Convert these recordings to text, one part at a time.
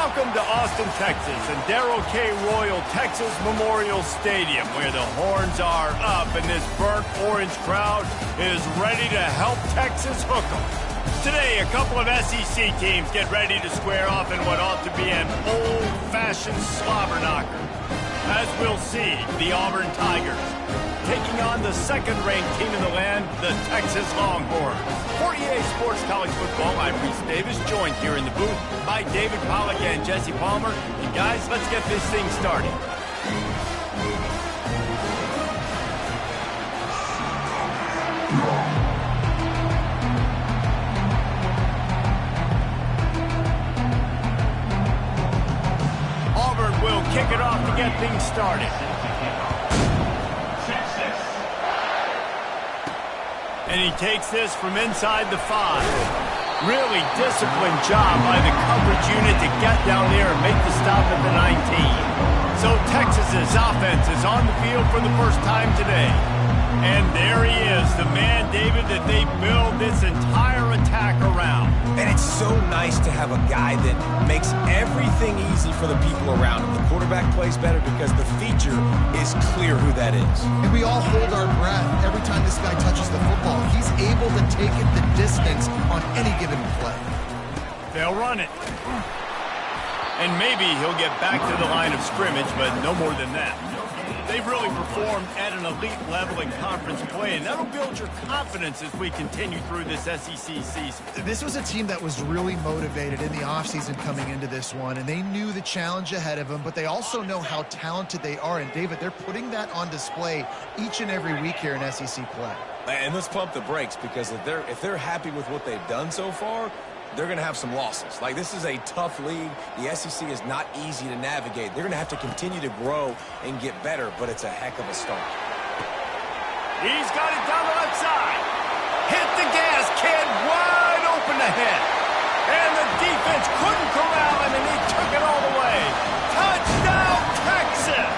Welcome to Austin, Texas, and Darrell K. Royal Texas Memorial Stadium, where the horns are up and this burnt orange crowd is ready to help Texas hook 'em. Today, a couple of SEC teams get ready to square off in what ought to be an old-fashioned slobber knocker. As we'll see, the Auburn Tigers taking on the second-ranked team in the land, the Texas Longhorns. For EA Sports College Football, I'm Reese Davis, joined here in the booth by David Pollack and Jesse Palmer. And guys, let's get this thing started. Auburn will kick it off to get things started. And he takes this from inside the 5. Really disciplined job by the coverage unit to get down there and make the stop at the 19. So Texas's offense is on the field for the first time today. And there he is, the man, David, that they build this entire attack around. And it's so nice to have a guy that makes everything easy for the people around him. The quarterback plays better because the feature is clear who that is. And we all hold our breath every time this guy touches the football. He's able to take it the distance on any given play. They'll run it. And maybe he'll get back to the line of scrimmage, but no more than that. They've really performed at an elite level in conference play, and that'll build your confidence as we continue through this SEC season. This was a team that was really motivated in the offseason coming into this one, and they knew the challenge ahead of them, but they also know how talented they are. And, David, they're putting that on display each and every week here in SEC play. And let's pump the brakes, because if they're happy with what they've done so far, they're going to have some losses. Like, this is a tough league. The SEC is not easy to navigate. They're going to have to continue to grow and get better, but it's a heck of a start. He's got it down the left side. Hit the gas, kid. Wide open ahead. And the defense couldn't corral him, and he took it all the way. Touchdown, Texas!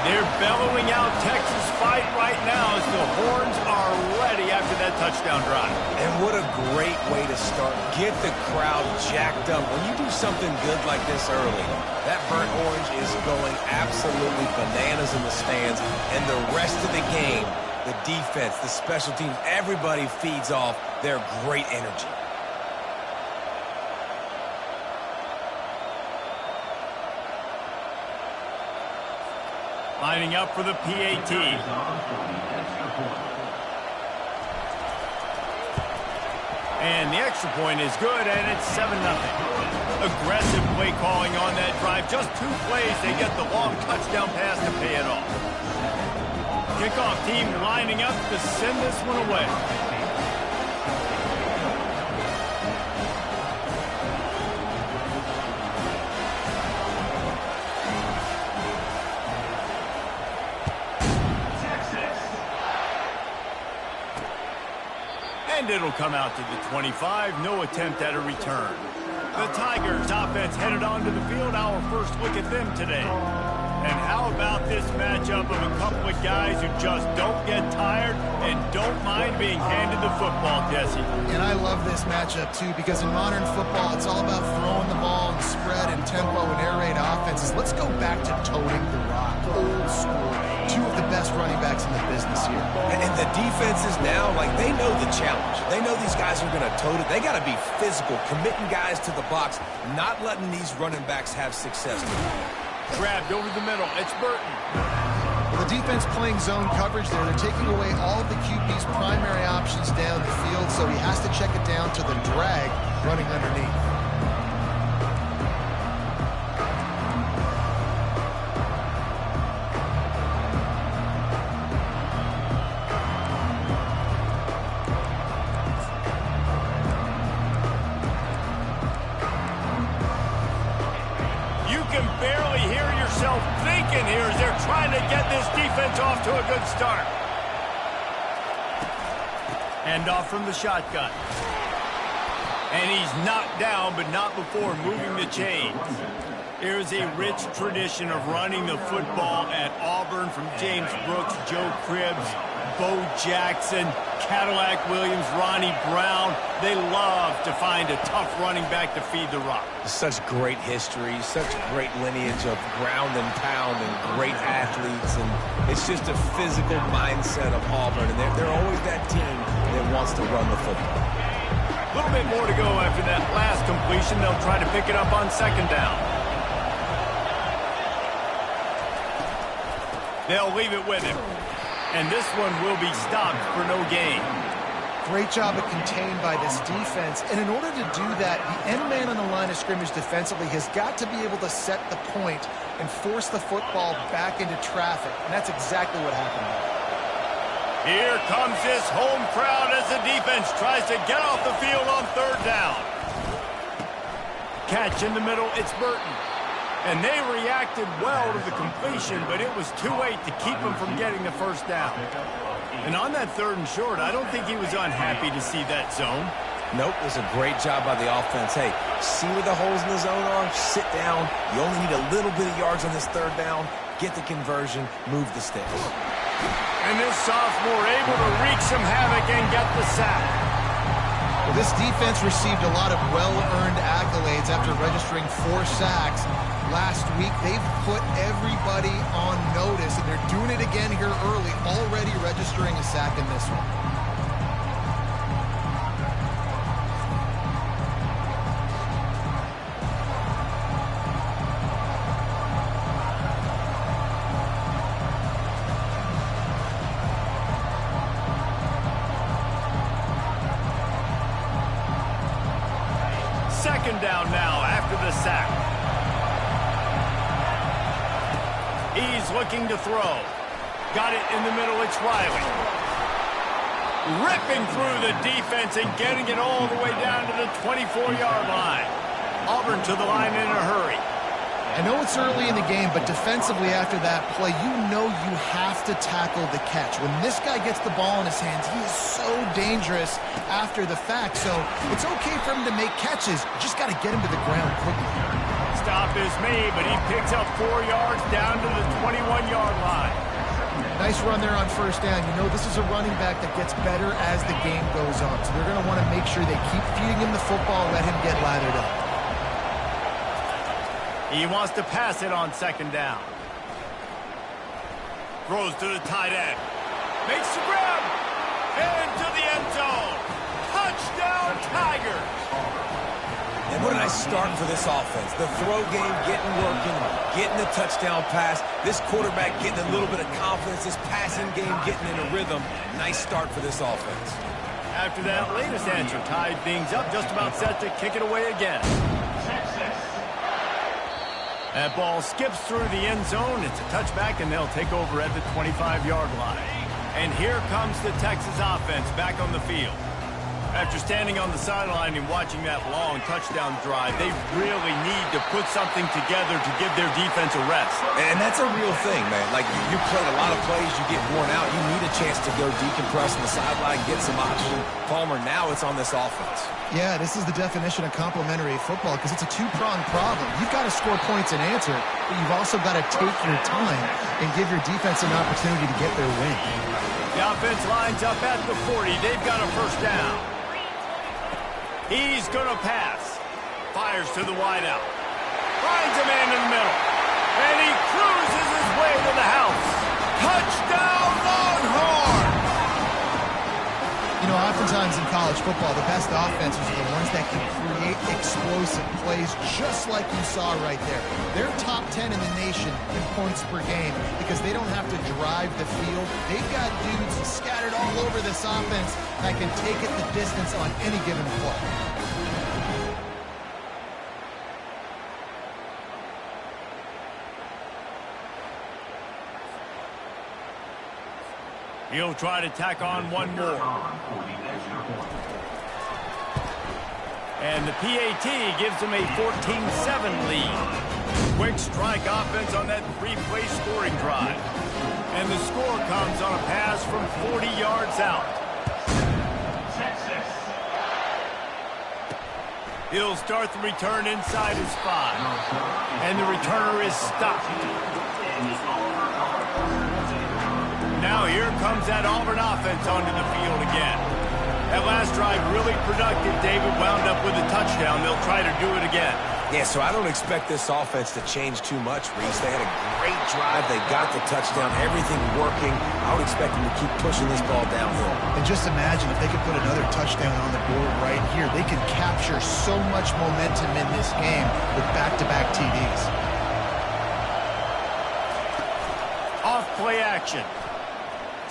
They're bellowing out Texas fight right now as the horns are ready after that touchdown drive. And what a great way to start. Get the crowd jacked up. When you do something good like this early, that burnt orange is going absolutely bananas in the stands. And the rest of the game, the defense, the special teams, everybody feeds off their great energy. Lining up for the PAT. And the extra point is good, and it's 7-0. Aggressive play calling on that drive. Just 2 plays, they get the long touchdown pass to pay it off. Kickoff team lining up to send this one away. And it'll come out to the 25. No attempt at a return. The Tigers offense headed onto the field. Our first look at them today. And how about this matchup of a couple of guys who just don't get tired and don't mind being handed the football, Jesse? And I love this matchup, too, because in modern football, it's all about throwing the ball and spread and tempo and air raid offenses. Let's go back to toting the rock, old school. 2 of the best running backs in the business here. And the defenses now, like, they know the challenge. They know these guys are going to tote it. They got to be physical, committing guys to the box, not letting these running backs have success. Grabbed over the middle. It's Burton. Well, the defense playing zone coverage there. They're taking away all of the QB's primary options down the field, so he has to check it down to the drag running underneath. Barely hear yourself thinking here as they're trying to get this defense off to a good start. Hand off from the shotgun. And he's knocked down, but not before moving the chains. There's a rich tradition of running the football at Auburn, from James Brooks, Joe Cribbs, Bo Jackson, Cadillac Williams, Ronnie Brown. They love to find a tough running back to feed the rock. Such great history, such great lineage of ground and pound and great athletes. And it's just a physical mindset of Auburn. And they're always that team that wants to run the football. A little bit more to go after that last completion. They'll try to pick it up on second down. They'll leave it with him. And this one will be stopped for no gain. Great job of contained by this defense. And in order to do that, the end man on the line of scrimmage defensively has got to be able to set the point and force the football back into traffic. And that's exactly what happened there. Here comes this home crowd as the defense tries to get off the field on third down. Catch in the middle, it's Burton. And they reacted well to the completion, but it was too late to keep them from getting the first down. And on that third and short, I don't think he was unhappy to see that zone. Nope, it was a great job by the offense. Hey, see where the holes in the zone are? Sit down. You only need a little bit of yards on this third down. Get the conversion, move the sticks. And this sophomore able to wreak some havoc and get the sack. Well, this defense received a lot of well-earned accolades after registering 4 sacks. Last week, they've put everybody on notice, and they're doing it again here early, already registering a sack in this one. Second down now after the sack. He's looking to throw. Got it in the middle, it's Riley. Ripping through the defense and getting it all the way down to the 24-yard line. Auburn to the line in a hurry. I know it's early in the game, but defensively after that play, you know you have to tackle the catch. When this guy gets the ball in his hands, he is so dangerous after the fact. So it's okay for him to make catches. You just got to get him to the ground quickly. Stop is made, but he picks up 4 yards down to the 21-yard line. Nice run there on first down. You know this is a running back that gets better as the game goes on. So they're going to want to make sure they keep feeding him the football, let him get lathered up. He wants to pass it on second down. Throws to the tight end. Makes the grab. Into the end zone. Touchdown, Tigers. And what a nice start for this offense. The throw game getting working, getting the touchdown pass. This quarterback getting a little bit of confidence. This passing game getting in a rhythm. Nice start for this offense. After that latest answer tied things up, just about set to kick it away again. That ball skips through the end zone. It's a touchback, and they'll take over at the 25-yard line. And here comes the Texas offense back on the field. After standing on the sideline and watching that long touchdown drive, they really need to put something together to give their defense a rest. And that's a real thing, man. Like, you played a lot of plays, you get worn out. You need a chance to go decompress on the sideline, get some oxygen. Palmer, now it's on this offense. Yeah, this is the definition of complementary football because it's a two-pronged problem. You've got to score points and answer, but you've also got to take your time and give your defense an opportunity to get their win. The offense lines up at the 40. They've got a first down. He's going to pass. Fires to the wideout. Finds a man in the middle. And he cruises his way to the house. Touchdown, Longhorn! You know, oftentimes in college football, the best offenses are the ones that can create explosive plays just like you saw right there. They're top 10 in the nation in points per game because they don't have to drive the field. They've got dudes scattered all over this offense that can take it the distance on any given play. He'll try to tack on one more. And the PAT gives him a 14-7 lead. Quick strike offense on that 3-play scoring drive. And the score comes on a pass from 40 yards out. He'll start the return inside his 5. And the returner is stopped. Now here comes that Auburn offense onto the field again. That last drive really productive. David wound up with a touchdown. They'll try to do it again. Yeah, so I don't expect this offense to change too much, Reese. They had a great drive. They got the touchdown. Everything working. I would expect them to keep pushing this ball downhill. And just imagine if they could put another touchdown on the board right here. They could capture so much momentum in this game with back-to-back TDs. Off play action.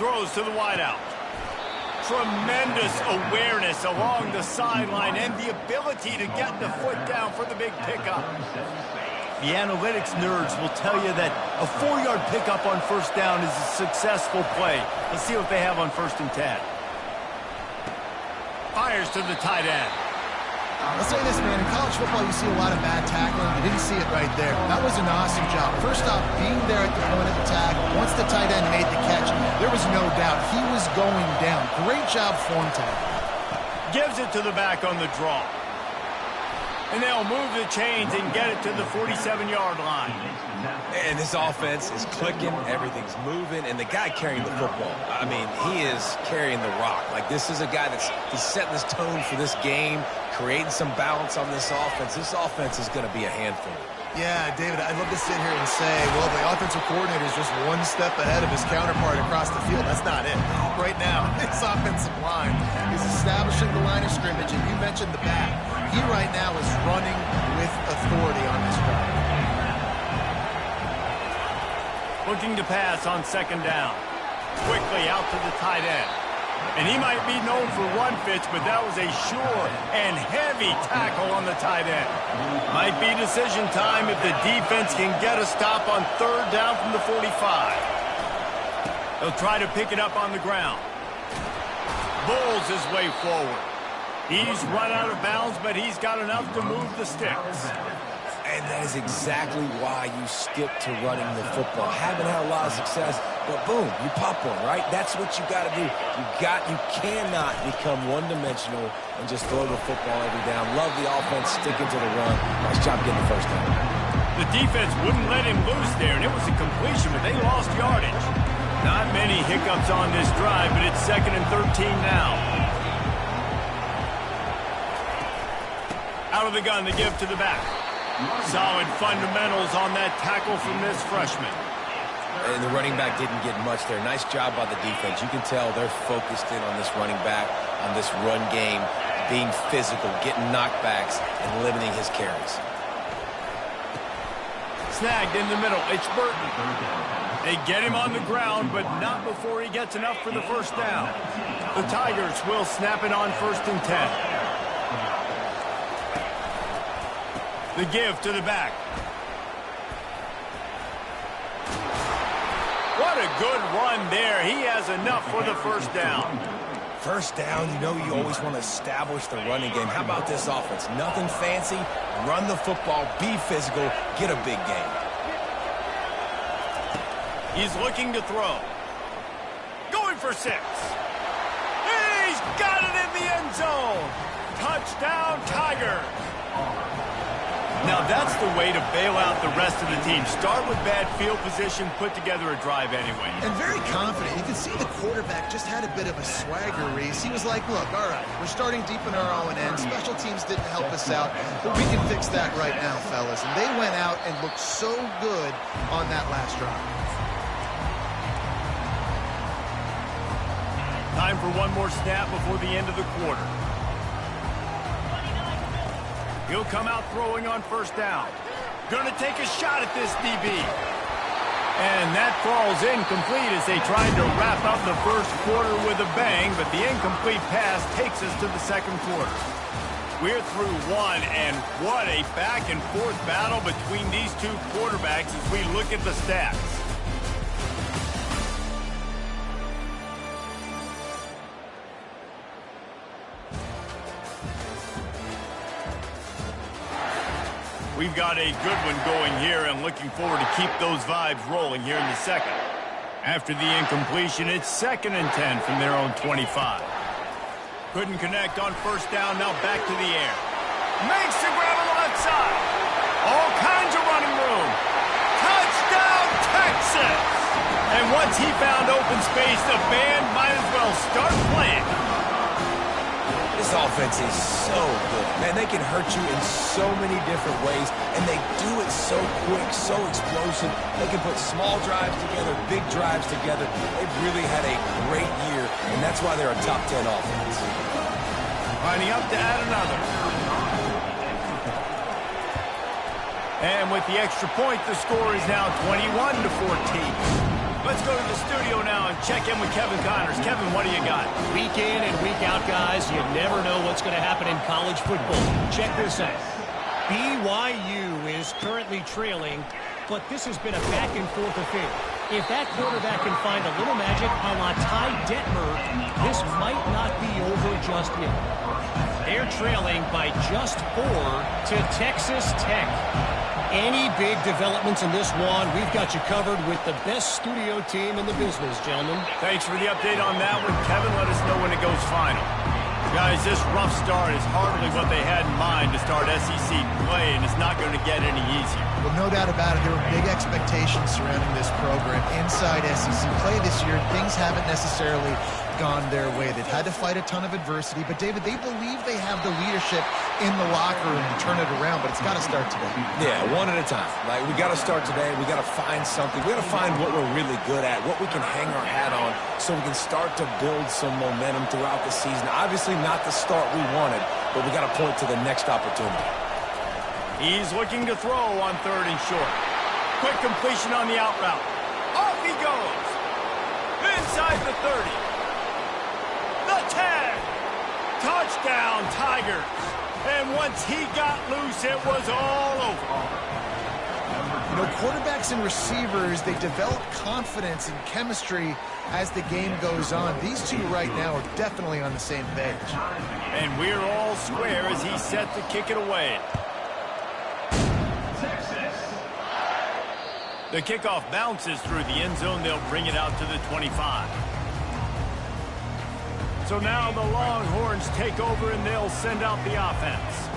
Throws to the wideout. Tremendous awareness along the sideline and the ability to get the foot down for the big pickup. The analytics nerds will tell you that a 4-yard pickup on first down is a successful play. Let's see what they have on 1st and 10. Fires to the tight end. I'll say this, man. In college football, you see a lot of bad tackling. You didn't see it right there. That was an awesome job. First off, being there at the point of attack. Once the tight end made the catch, there was no doubt he was going down. Great job form today. Gives it to the back on the draw. And they'll move the chains and get it to the 47-yard line. And this offense is clicking, everything's moving, and the guy carrying the football, I mean, he is carrying the rock. Like, this is a guy he's setting this tone for this game, creating some balance on this offense. This offense is going to be a handful. Yeah, David, I'd love to sit here and say, well, the offensive coordinator is just one step ahead of his counterpart across the field. That's not it. Right now, this offensive line is establishing the line of scrimmage, and you mentioned the back. He right now is running with authority on this drive. Looking to pass on 2nd down. Quickly out to the tight end. And he might be known for run fits, but that was a sure and heavy tackle on the tight end. Might be decision time if the defense can get a stop on 3rd down from the 45. They'll try to pick it up on the ground. Bulls his way forward. He's run out of bounds, but he's got enough to move the sticks. And that is exactly why you stick to running the football. Haven't had a lot of success, but boom, you pop one, right? That's what you got to do. You cannot become one-dimensional and just throw the football every down. Love the offense sticking to the run. Nice job getting the first down. The defense wouldn't let him loose there, and it was a completion, but they lost yardage. Not many hiccups on this drive, but it's 2nd and 13 now. Out of the gun, the give to the back. Solid fundamentals on that tackle from this freshman. And the running back didn't get much there. Nice job by the defense. You can tell they're focused in on this running back, on this run game, being physical, getting knockbacks, and limiting his carries. Snagged in the middle. It's Burton. They get him on the ground, but not before he gets enough for the first down. The Tigers will snap it on 1st and 10. The give to the back. What a good run there. He has enough for the first down. First down, you know you always want to establish the running game. How about this offense? Nothing fancy. Run the football, be physical, get a big game. He's looking to throw. Going for 6. He's got it in the end zone. Touchdown, Tigers. Now that's the way to bail out the rest of the team. Start with bad field position, put together a drive anyway. And very confident. You can see the quarterback just had a bit of a swagger, Reese. He was like, look, all right, we're starting deep in our own end. Special teams didn't help us out, but we can fix that right now, fellas. And they went out and looked so good on that last drive. Time for one more snap before the end of the quarter. He'll come out throwing on 1st down. Gonna take a shot at this DB. And that falls incomplete as they tried to wrap up the first quarter with a bang, but the incomplete pass takes us to the 2nd quarter. We're through one, and what a back-and-forth battle between these two quarterbacks as we look at the stats. We've got a good one going here and looking forward to keep those vibes rolling here in the 2nd. After the incompletion, it's 2nd and 10 from their own 25. Couldn't connect on 1st down, now back to the air. Makes the grab on the left side. All kinds of running room. Touchdown, Texas! And what Once he found open space, the band might as well start playing. This offense is so good. Man, they can hurt you in so many different ways, and they do it so quick, so explosive. They can put small drives together, big drives together. They've really had a great year, and that's why they're a top 10 offense. Lining up to add another. And with the extra point, the score is now 21-14. Let's go to the studio now and check in with Kevin Connors. Kevin, what do you got? Week in and week out, guys, you never know what's going to happen in college football. Check this out. BYU is currently trailing, but this has been a back-and-forth affair. If that quarterback can find a little magic a la Ty Detmer, this might not be over just yet. They're trailing by just 4 to Texas Tech. Any big developments in this one, we've got you covered with the best studio team in the business, gentlemen. Thanks for the update on that one. Kevin, let us know when it goes final. Guys, this rough start is hardly what they had in mind to start SEC play, and it's not going to get any easier. Well, no doubt about it. There were big expectations surrounding this program inside SEC play this year. Things haven't necessarily gone their way. They've had to fight a ton of adversity, but David, they believe they have the leadership in the locker room to turn it around, but it's got to start today. Yeah, one at a time. Like, we got to start today. We got to find something. We got to find what we're really good at, what we can hang our hat on, so we can start to build some momentum throughout the season. Obviously not the start we wanted, but we got to point to the next opportunity. He's looking to throw on 3rd and short. Quick completion on the out route. Off he goes. Inside the 30. The 10. Touchdown, Tigers. And once he got loose, it was all over. You know, quarterbacks and receivers, they develop confidence and chemistry as the game goes on. These two right now are definitely on the same page. And we're all square as he's set to kick it away. The kickoff bounces through the end zone. They'll bring it out to the 25. So now the Longhorns take over and they'll send out the offense.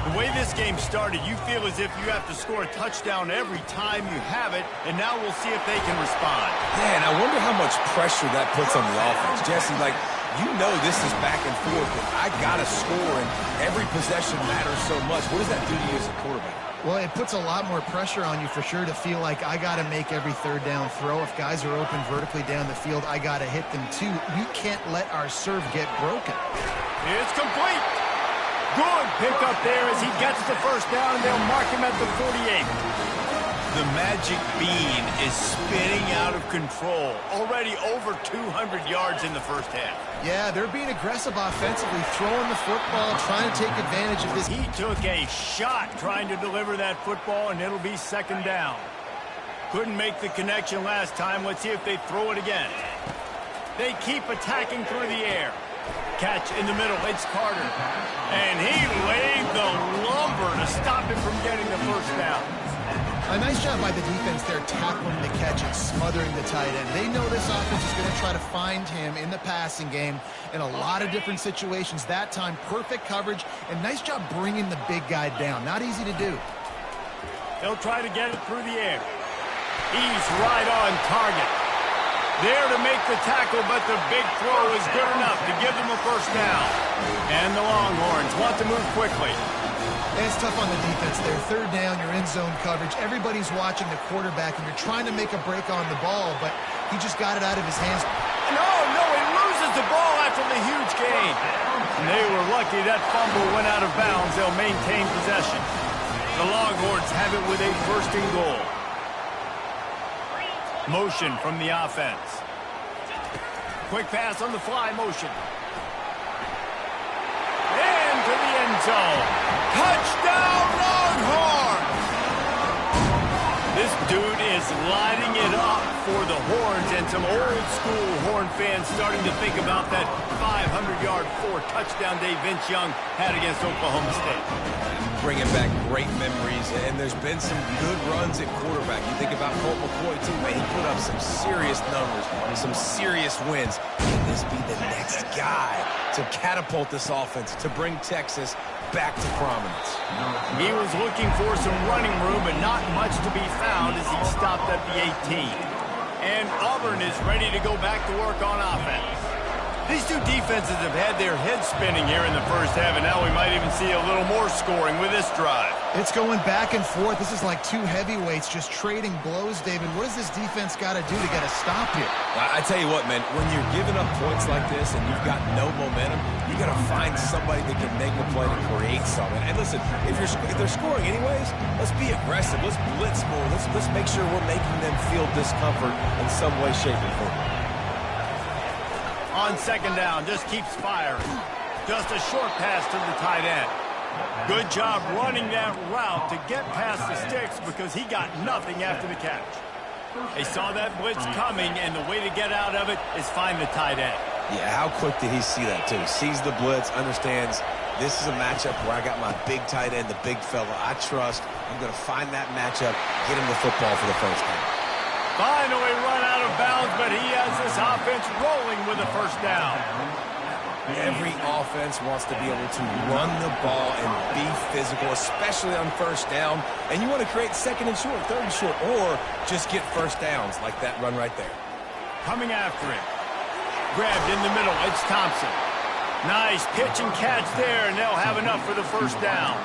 The way this game started, you feel as if you have to score a touchdown every time you have it, and now we'll see if they can respond. Yeah, and I wonder how much pressure that puts on the offense. Jesse, like, you know this is back and forth, but I got to score, and every possession matters so much. What does that do to you as a quarterback? Well, it puts a lot more pressure on you for sure to feel like I got to make every 3rd down throw. If guys are open vertically down the field, I got to hit them too. We can't let our serve get broken. It's complete. Good pick up there as he gets the 1st down, and they'll mark him at the 48. The magic bean is spinning out of control. Already over 200 yards in the 1st half. Yeah, they're being aggressive offensively, throwing the football, trying to take advantage of this. He took a shot trying to deliver that football, and it'll be 2nd down. Couldn't make the connection last time. Let's see if they throw it again. They keep attacking through the air. Catch in the middle. It's Carter. And he laid the lumber to stop him from getting the 1st down. A nice job by the defense there, tackling the catch and smothering the tight end. They know this offense is going to try to find him in the passing game in a lot of different situations. That time, perfect coverage, and nice job bringing the big guy down. Not easy to do. He'll try to get it through the air. He's right on target. There to make the tackle, but the big throw is good enough to give them a 1st down. And the Longhorns want to move quickly. It's tough on the defense there. 3rd down, you're in zone coverage. Everybody's watching the quarterback, and you're trying to make a break on the ball, but he just got it out of his hands. No, he loses the ball after the huge gain. And they were lucky that fumble went out of bounds. They'll maintain possession. The Longhorns have it with a 1st and goal. Motion from the offense. Quick pass on the fly motion. Into the end zone. Touchdown, Longhorns! This dude is lighting it up for the Horns, and some old-school Horn fans starting to think about that 500-yard 4-touchdown day Vince Young had against Oklahoma State. Bringing back great memories, and there's been some good runs at quarterback. You think about Colt McCoy, too, man. He put up some serious numbers, some serious wins. Can this be the next guy to catapult this offense, to bring Texas back to prominence? He was looking for some running room, but not much to be found as he stopped at the 18. And Auburn is ready to go back to work on offense. These two defenses have had their heads spinning here in the first half, and now we might even see a little more scoring with this drive. It's going back and forth. This is like two heavyweights just trading blows, David. What does this defense got to do to get a stop here? I tell you what, man, when you're giving up points like this and you've got no momentum, you got to find somebody that can make a play to create something. And listen, if they're scoring anyways, let's be aggressive. Let's blitz more. Let's make sure we're making them feel discomfort in some way, shape, or form. On second down, just keeps firing. Just a short pass to the tight end. Good job running that route to get past the sticks because he got nothing after the catch. They saw that blitz coming, and the way to get out of it is find the tight end. Yeah, how quick did he see that, too? Sees the blitz, understands this is a matchup where I got my big tight end, the big fella I trust. I'm going to find that matchup, get him the football for the first down. Finally run out of bounds, but he has this offense rolling with a first down. Every offense wants to be able to run the ball and be physical, especially on first down. And you want to create second and short, third and short, or just get first downs like that run right there. Coming after it. Grabbed in the middle. It's Thompson. Nice pitch and catch there, and they'll have enough for the first down.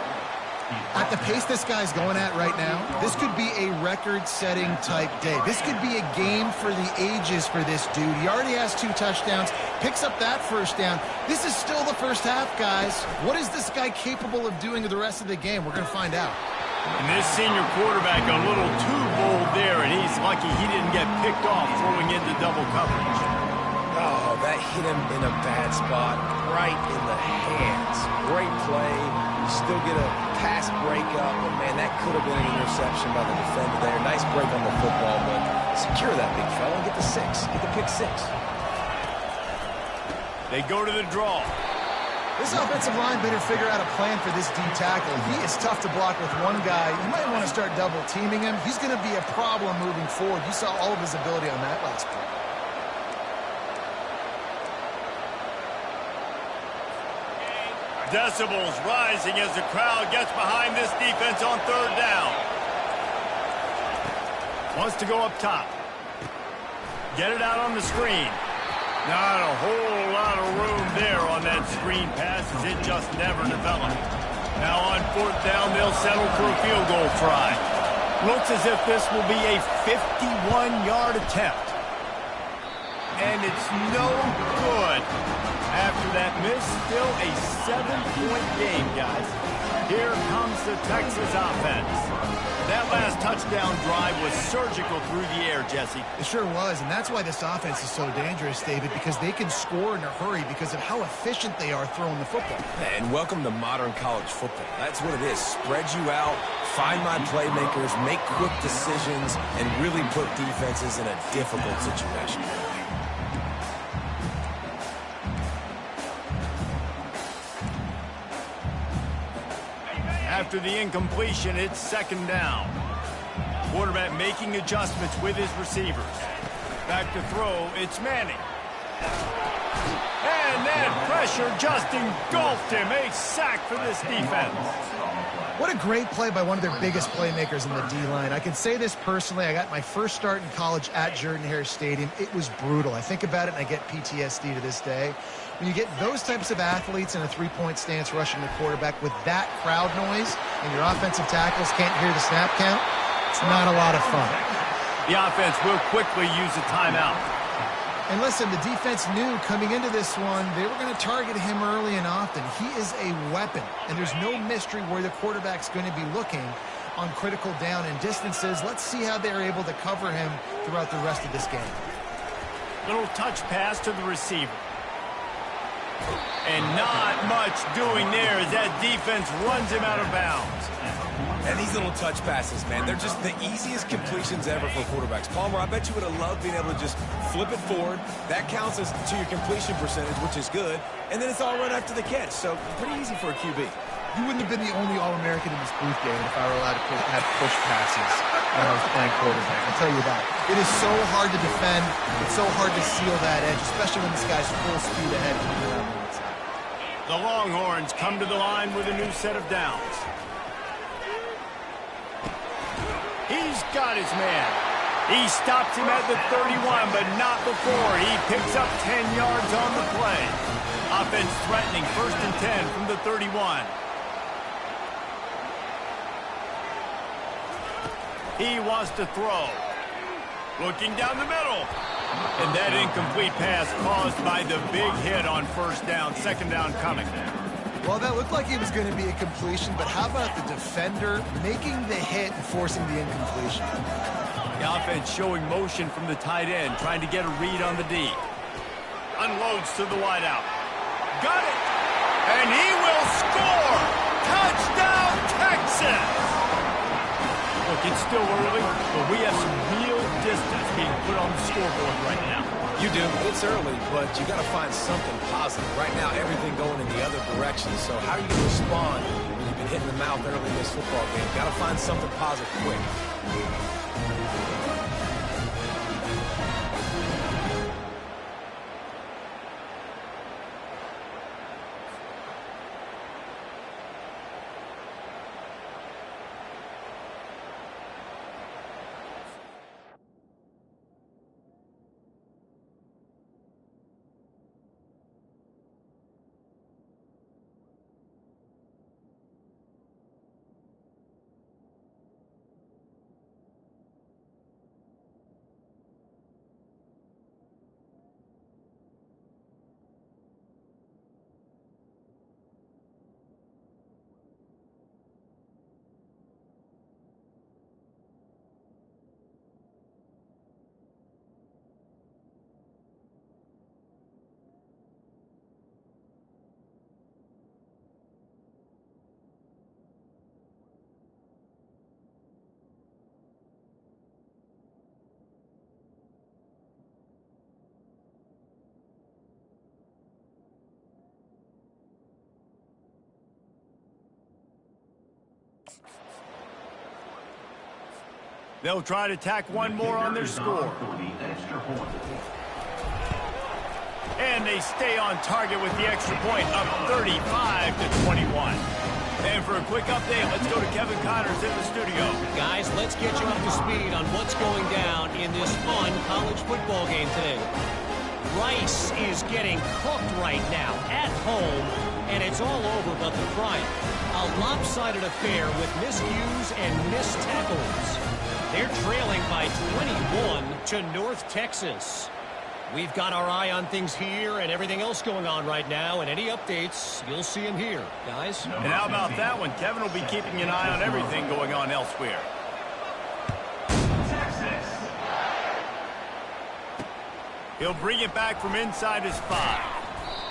At the pace this guy's going at right now, this could be a record-setting type day. This could be a game for the ages for this dude. He already has 2 touchdowns, picks up that first down. This is still the first half, guys. What is this guy capable of doing the rest of the game? We're going to find out. And this senior quarterback a little too bold there, and he's lucky he didn't get picked off throwing into double coverage. Oh, that hit him in a bad spot, right in the hands. Great play. You still get a pass breakup, but man, that could have been an interception by the defender there. Nice break on the football, but secure that big fella and get the 6. Get the pick 6. They go to the draw. This offensive line better figure out a plan for this D tackle. He is tough to block with one guy. You might want to start double teaming him. He's going to be a problem moving forward. You saw all of his ability on that last play. Decibels rising as the crowd gets behind this defense on third down. Wants to go up top. Get it out on the screen. Not a whole lot of room there on that screen pass as it just never developed. Now on fourth down, they'll settle for a field goal try. Looks as if this will be a 51-yard attempt. And it's no good. After that miss, still a 7-point game, guys. Here comes the Texas offense. That last touchdown drive was surgical through the air, Jesse. It sure was, and that's why this offense is so dangerous, David, because they can score in a hurry because of how efficient they are throwing the football. And welcome to modern college football. That's what it is. Spread you out, find my playmakers, make quick decisions, and really put defenses in a difficult situation. After the incompletion, it's second down. Quarterback making adjustments with his receivers. Back to throw, it's Manning. And that pressure just engulfed him. A sack for this defense. What a great play by one of their biggest playmakers in the D-line. I can say this personally. I got my first start in college at Jordan-Hare Stadium. It was brutal. I think about it and I get PTSD to this day. When you get those types of athletes in a three-point stance rushing the quarterback with that crowd noise and your offensive tackles can't hear the snap count, it's not a lot of fun. The offense will quickly use a timeout. And listen, the defense knew coming into this one, they were going to target him early and often. He is a weapon, and there's no mystery where the quarterback's going to be looking on critical down and distances. Let's see how they're able to cover him throughout the rest of this game. Little touch pass to the receiver. And not much doing there as that defense runs him out of bounds. And these little touch passes, man, they're just the easiest completions ever for quarterbacks. Palmer, I bet you would have loved being able to just flip it forward. That counts as to your completion percentage, which is good. And then it's all right after the catch. So pretty easy for a QB. You wouldn't have been the only All-American in this booth, David, if I were allowed to have push passes when I was playing quarterback. I'll tell you that. It is so hard to defend. It's so hard to seal that edge, especially when this guy's full speed ahead. The Longhorns come to the line with a new set of downs. He's got his man. He stops him at the 31, but not before. He picks up 10 yards on the play. Offense threatening, 1st and 10 from the 31. He wants to throw. Looking down the middle. And that incomplete pass caused by the big hit on 1st down, 2nd down coming. Well, that looked like it was going to be a completion, but how about the defender making the hit and forcing the incompletion? The offense showing motion from the tight end, trying to get a read on the D. Unloads to the wideout. Got it! And he will score! Touchdown, Texas! Look, it's still early, but we have some real distance being put on the scoreboard right now. You do. It's early, but you got to find something positive. Right now, everything going in the other direction. So how are you going to respond when you've been hitting the mouth early in this football game? Got to find something positive quick. They'll try to tack one more on their score. And they stay on target with the extra point, up 35-21. And for a quick update, let's go to Kevin Connors in the studio. Guys, let's get you up to speed on what's going down in this fun college football game today. Rice is getting cooked right now at home, and it's all over but the crying. A lopsided affair with miscues and missed tackles. They're trailing by 21 to North Texas. We've got our eye on things here and everything else going on right now, and any updates, you'll see them here, guys. And how about that one? Kevin will be keeping an eye on everything going on elsewhere. He'll bring it back from inside his 5.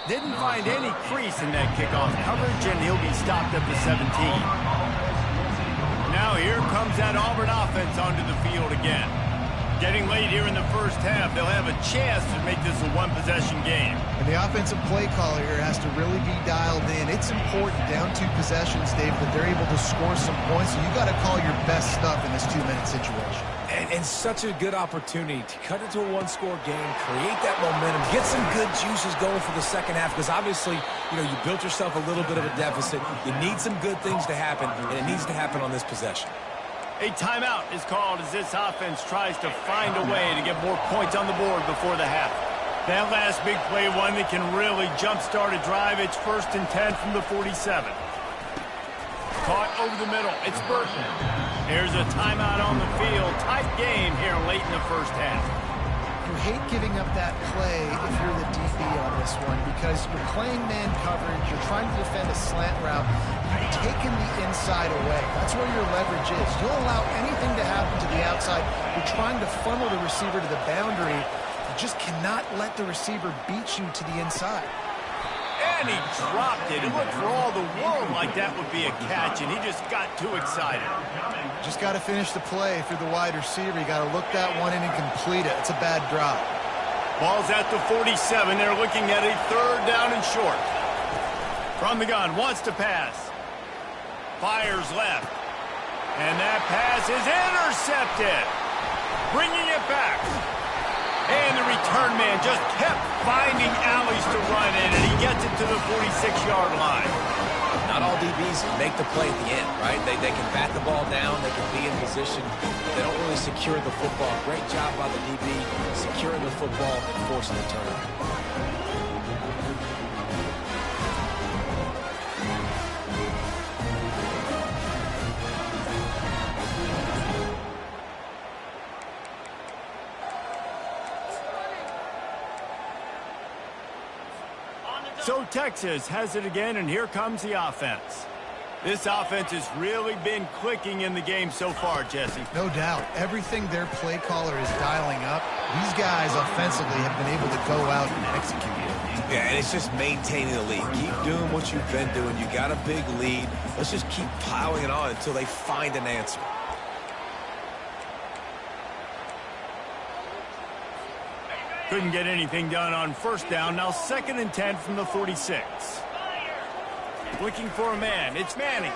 Didn't find any crease in that kickoff coverage, and he'll be stopped at the 17. Now here comes that Auburn offense onto the field again. Getting late here in the first half, they'll have a chance to make this a one-possession game. And the offensive play caller here has to really be dialed in. It's important down 2 possessions, Dave, that they're able to score some points. So you got to call your best stuff in this 2-minute situation. And such a good opportunity to cut into a one-score game, create that momentum, get some good juices going for the second half, because obviously, you know, you built yourself a little bit of a deficit. You need some good things to happen, and it needs to happen on this possession. A timeout is called as this offense tries to find a way to get more points on the board before the half. That last big play, one that can really jumpstart a drive. It's 1st and 10 from the 47. Caught over the middle. It's Burton. Here's a timeout on the field. Tight game here late in the first half. You hate giving up that play if you're the DB on this one because you're playing man coverage, you're trying to defend a slant route, you're taking the inside away. That's where your leverage is. You'll allow anything to happen to the outside. You're trying to funnel the receiver to the boundary. You just cannot let the receiver beat you to the inside. And he dropped it. It looked for all the world like that would be a catch, and he just got too excited. Just got to finish the play if you're the wide receiver. You got to look that one in and complete it. It's a bad drop. Ball's at the 47. They're looking at a 3rd down and short. From the gun, wants to pass. Fires left. And that pass is intercepted. Bringing it back. And the return man just kept finding alleys to run in, and he gets it to the 46-yard line. Not all DBs make the play at the end, right? They can bat the ball down. They can be in position. They don't really secure the football. Great job by the DB securing the football and forcing the turnover. So Texas has it again, and here comes the offense. This offense has really been clicking in the game so far, Jesse. No doubt. Everything their play caller is dialing up, these guys offensively have been able to go out and execute it. Yeah, and it's just maintaining the lead. Keep doing what you've been doing. You got a big lead. Let's just keep piling it on until they find an answer. Couldn't get anything done on first down. Now 2nd and 10 from the 46. Looking for a man. It's Manning.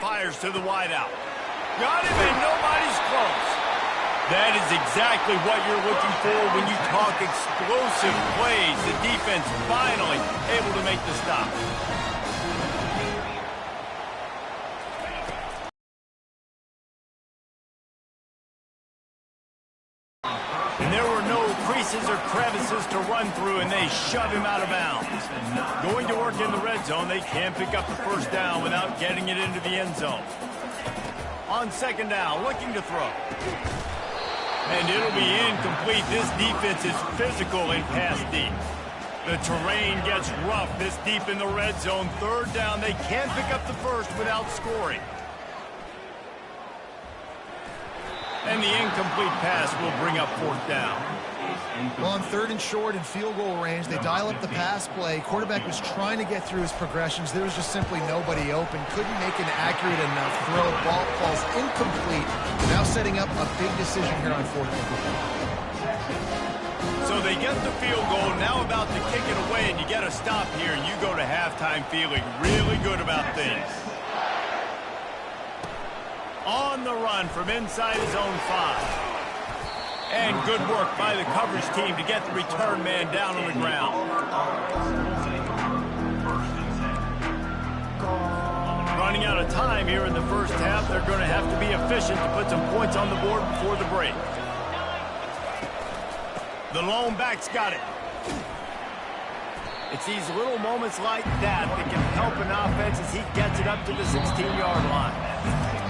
Fires to the wideout. Got him, and nobody's close. That is exactly what you're looking for when you talk explosive plays. The defense finally able to make the stop. And there were no creases or crevices to run through, and they shove him out of bounds. Going to work in the red zone, they can't pick up the first down without getting it into the end zone. On 2nd down, looking to throw. And it'll be incomplete. This defense is physical and pass deep. The terrain gets rough this deep in the red zone. 3rd down, they can't pick up the first without scoring. And the incomplete pass will bring up 4th down. Well, on 3rd and short and field goal range, they dial up the pass play. Quarterback was trying to get through his progressions. There was just simply nobody open. Couldn't make an accurate enough throw. Ball falls incomplete. Now setting up a big decision here on 4th down. So they get the field goal, now about to kick it away, and you get a stop here, and you go to halftime feeling really good about things. On the run from inside his own 5. And good work by the coverage team to get the return man down on the ground. Running out of time here in the first half. They're going to have to be efficient to put some points on the board before the break. The lone back's got it. It's these little moments like that that can help an offense as he gets it up to the 16-yard line.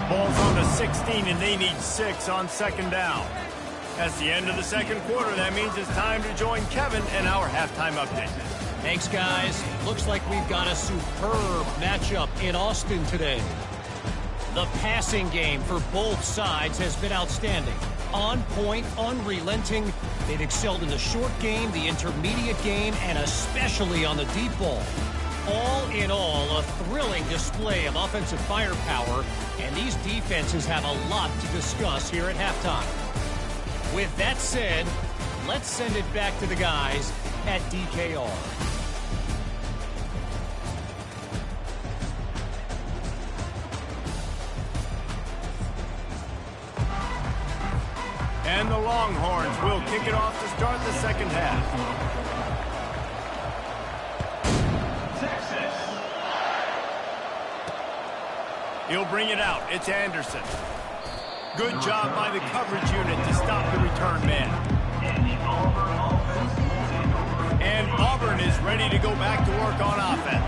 Ball's on to 16, and they need 6 on 2nd down. That's the end of the 2nd quarter. That means it's time to join Kevin and our halftime update. Thanks, guys. Looks like we've got a superb matchup in Austin today. The passing game for both sides has been outstanding. On point, unrelenting. They've excelled in the short game, the intermediate game, and especially on the deep ball. All in all, a thrilling display of offensive firepower, and these defenses have a lot to discuss here at halftime. With that said, let's send it back to the guys at DKR. And the Longhorns will kick it off to start the 2nd half. Texas. He'll bring it out. It's Anderson. Good job by the coverage unit to stop the return man. And Auburn is ready to go back to work on offense.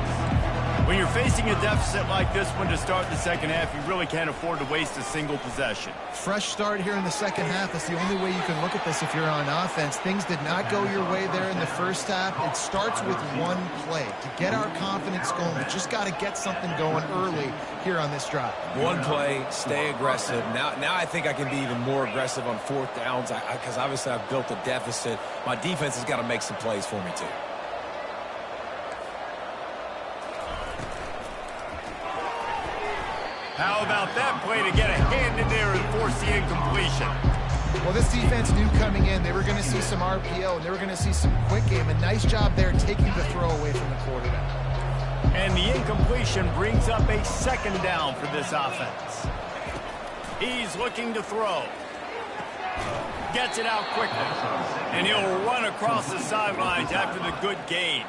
When you're facing a deficit like this one to start the 2nd half, you really can't afford to waste a single possession. Fresh start here in the 2nd half. That's the only way you can look at this if you're on offense. Things did not go your way there in the first half. It starts with one play. To get our confidence going, we just got to get something going early here on this drive. One play, stay aggressive. Now I think I can be even more aggressive on 4th downs because obviously I've built a deficit. My defense has got to make some plays for me too. How about that play to get a hand in there and force the incompletion? Well, this defense knew coming in they were going to see some RPO, and they were going to see some quick game. A nice job there taking the throw away from the quarterback. And the incompletion brings up a 2nd down for this offense. He's looking to throw. Gets it out quickly. And he'll run across the sidelines after the good gain.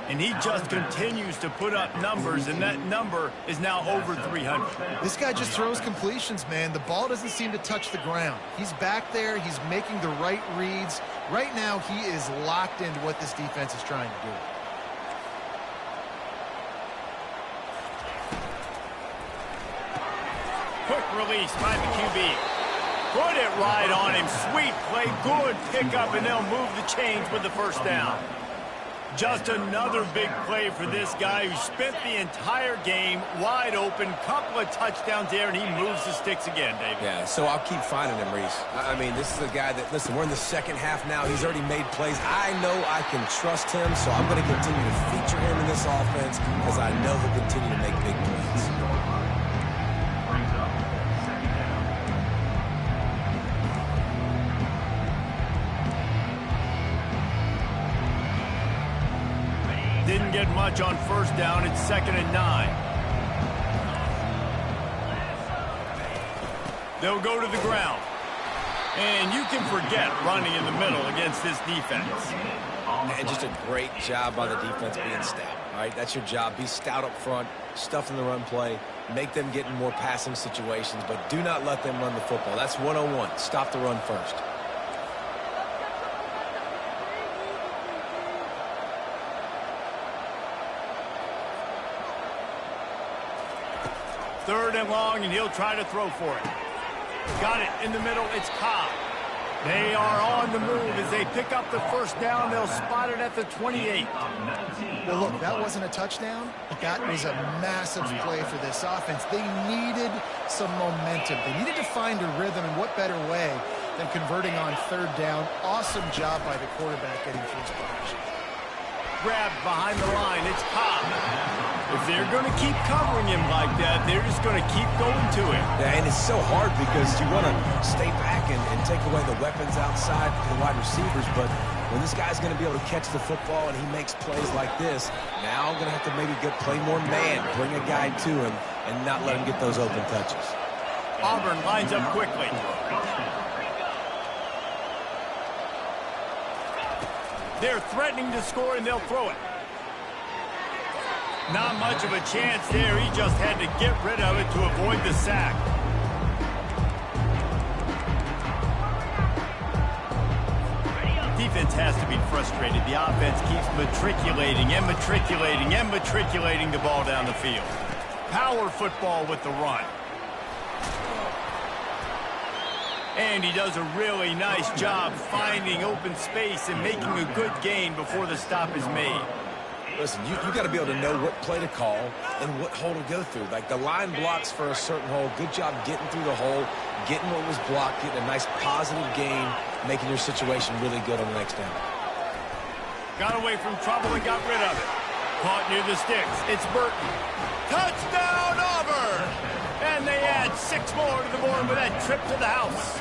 And he just continues to put up numbers, and that number is now over 300. This guy just throws completions, man. The ball doesn't seem to touch the ground. He's back there. He's making the right reads. Right now, he is locked into what this defense is trying to do. Quick release by the QB. Put it right on him. Sweet play. Good pickup, and they'll move the chains with the first down. Just another big play for this guy who spent the entire game wide open. Couple of touchdowns there, and he moves the sticks again, David. Yeah, so I'll keep finding him, Reese. I mean, this is a guy that, listen, we're in the second half now. He's already made plays. I know I can trust him, so I'm going to continue to feature him in this offense because I know he'll continue to make big plays. Didn't get much on first down. It's 2nd and 9. They'll go to the ground. And you can forget running in the middle against this defense. And just a great job by the defense being stout. All right, that's your job. Be stout up front, stuff in the run play, make them get in more passing situations, but do not let them run the football. That's 101. Stop the run first. Third and long, and he'll try to throw for it. Got it in the middle. It's Cobb. They are on the move as they pick up the first down. They'll spot it at the 28. Well, look, that wasn't a touchdown. That was a massive play for this offense. They needed some momentum. They needed to find a rhythm, and what better way than converting on third down. Awesome job by the quarterback getting through his progression. Grabbed behind the line. It's Cobb. If they're going to keep covering him like that, they're just going to keep going to him. Yeah, and it's so hard because you want to stay back and take away the weapons outside for the wide receivers, but when this guy's going to be able to catch the football and he makes plays like this, now I'm going to have to maybe play more man, bring a guy to him, and not let him get those open touches. Auburn lines up quickly. They're threatening to score, and they'll throw it. Not much of a chance there. He just had to get rid of it to avoid the sack. Defense has to be frustrated. The offense keeps matriculating and matriculating and matriculating the ball down the field. Power football with the run. And he does a really nice job finding open space and making a good gain before the stop is made. Listen, you got to be able to know what play to call and what hole to go through. Like the line blocks for a certain hole. Good job getting through the hole, getting what was blocked, getting a nice positive gain, making your situation really good on the next down. Got away from trouble and got rid of it. Caught near the sticks. It's Burton. Touchdown, Auburn! And they add 6 more to the board with that trip to the house.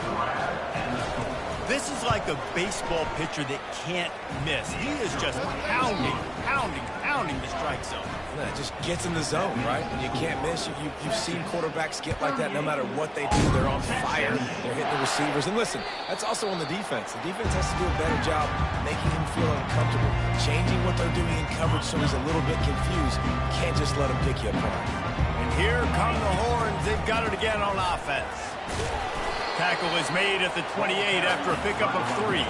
This is like a baseball pitcher that can't miss. He is just pounding the strike zone. Yeah, it just gets in the zone, right? And you can't miss. You've seen quarterbacks get like that no matter what they do. They're on fire. They're hitting the receivers. And listen, that's also on the defense. The defense has to do a better job making him feel uncomfortable, changing what they're doing in coverage so he's a little bit confused. You can't just let him pick you apart. And here come the horns. They've got it again on offense. Tackle is made at the 28 after a pickup of 3.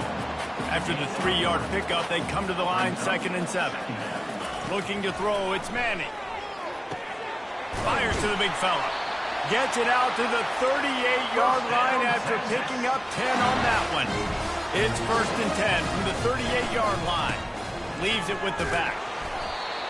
After the 3-yard pickup, they come to the line 2nd and 7. Looking to throw, it's Manning. Fires to the big fella. Gets it out to the 38-yard line after picking up 10 on that one. It's 1st and 10 from the 38-yard line. Leaves it with the back.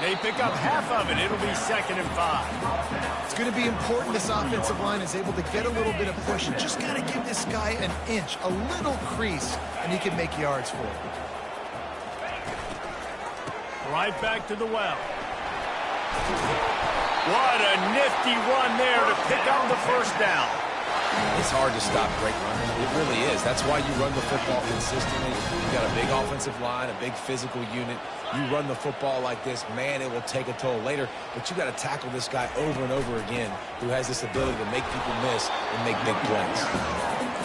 They pick up half of it. It'll be 2nd and 5. It's going to be important this offensive line is able to get a little bit of push. You just got to give this guy an inch, a little crease, and he can make yards for it. Right back to the well. What a nifty run there to pick up the first down. It's hard to stop great runners. It really is. That's why you run the football consistently. You've got a big offensive line, a big physical unit. You run the football like this, man, it will take a toll later. But you got to tackle this guy over and over again who has this ability to make people miss and make big plays.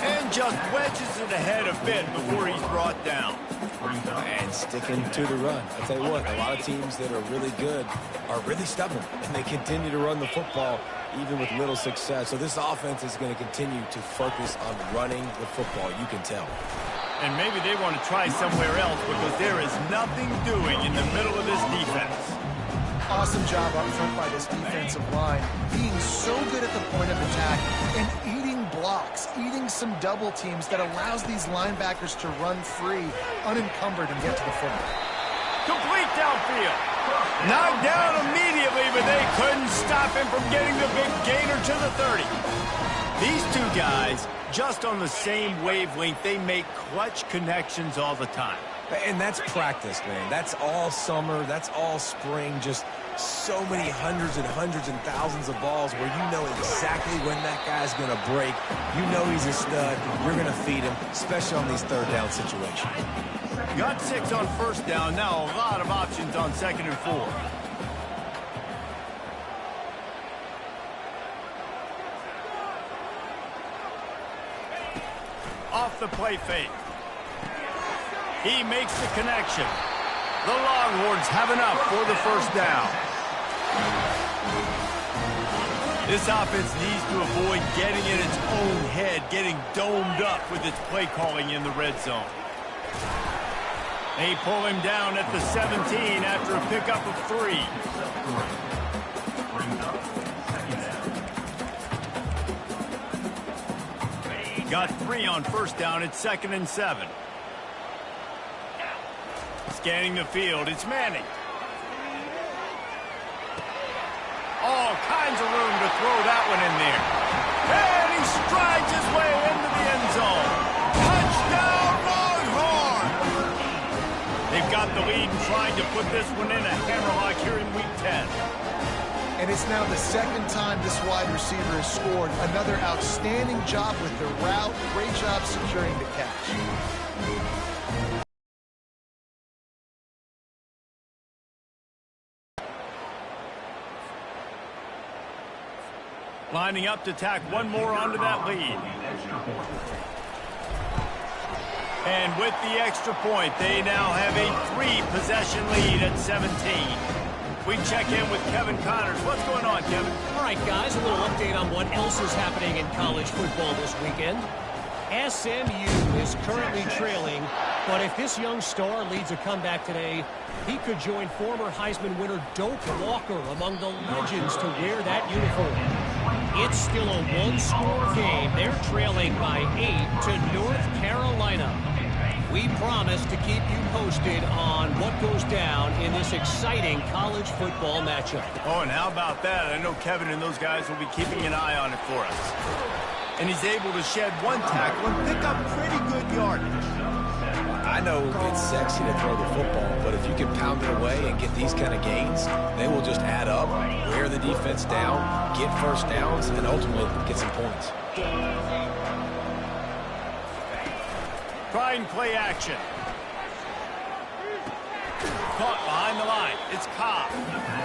And and just wedges it ahead a bit before he's brought down. And sticking to the run. I'll tell you what, a lot of teams that are really good are really stubborn, and they continue to run the football even with little success. So this offense is going to continue to focus on running the football, you can tell. And maybe they want to try somewhere else because there is nothing doing in the middle of this defense. Awesome job up front by this defensive line, being so good at the point of attack and eating blocks, eating some double teams that allows these linebackers to run free, unencumbered, and get to the football. Complete downfield. Knocked down immediately, but they couldn't stop him from getting the big gainer to the 30. These two guys, just on the same wavelength, they make clutch connections all the time. And that's practice, man. That's all summer. That's all spring. Just so many hundreds and thousands of balls where you know exactly when that guy's going to break. You know he's a stud. You're going to feed him, especially on these third down situations. Got 6 on first down. Now a lot of options on 2nd and 4. Off the play fake. He makes the connection. The Longhorns have enough for the first down. This offense needs to avoid getting in its own head, getting domed up with its play calling in the red zone. They pull him down at the 17 after a pickup of 3. Got 3 on first down at 2nd and 7. Scanning the field, it's Manning. All kinds of room to throw that one in there. And he strides his way into the end zone. Touchdown, Longhorn! They've got the lead and trying to put this one in a hammerlock here in Week 10. And it's now the 2nd time this wide receiver has scored. Another outstanding job with the route. Great job securing the catch. Lining up to tack one more onto that lead. And with the extra point, they now have a 3-possession lead at 17. We check in with Kevin Connors. What's going on, Kevin? All right, guys, a little update on what else is happening in college football this weekend. SMU is currently trailing, but if this young star leads a comeback today, he could join former Heisman winner Doak Walker among the legends to wear that uniform. It's still a one-score game. They're trailing by 8 to North Carolina. We promise to keep you posted on what goes down in this exciting college football matchup. Oh, and how about that? I know Kevin and those guys will be keeping an eye on it for us. And he's able to shed one tackle and pick up pretty good yardage. I know it's sexy to throw the football, but if you can pound it away and get these kind of gains, they will just add up, wear the defense down, get first downs, and ultimately get some points. Try and play action. Caught behind the line. It's Cobb.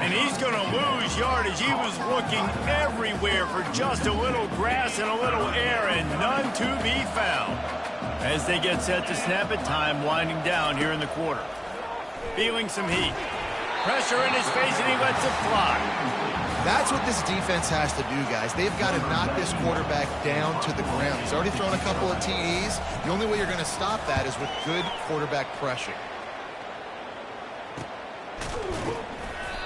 And he's going to lose yardage. He was looking everywhere for just a little grass and a little air, and none to be found. As they get set to snap it, time winding down here in the quarter. Feeling some heat. Pressure in his face, and he lets it fly. That's what this defense has to do, guys. They've got to knock this quarterback down to the ground. He's already thrown a couple of TDs. The only way you're going to stop that is with good quarterback pressure.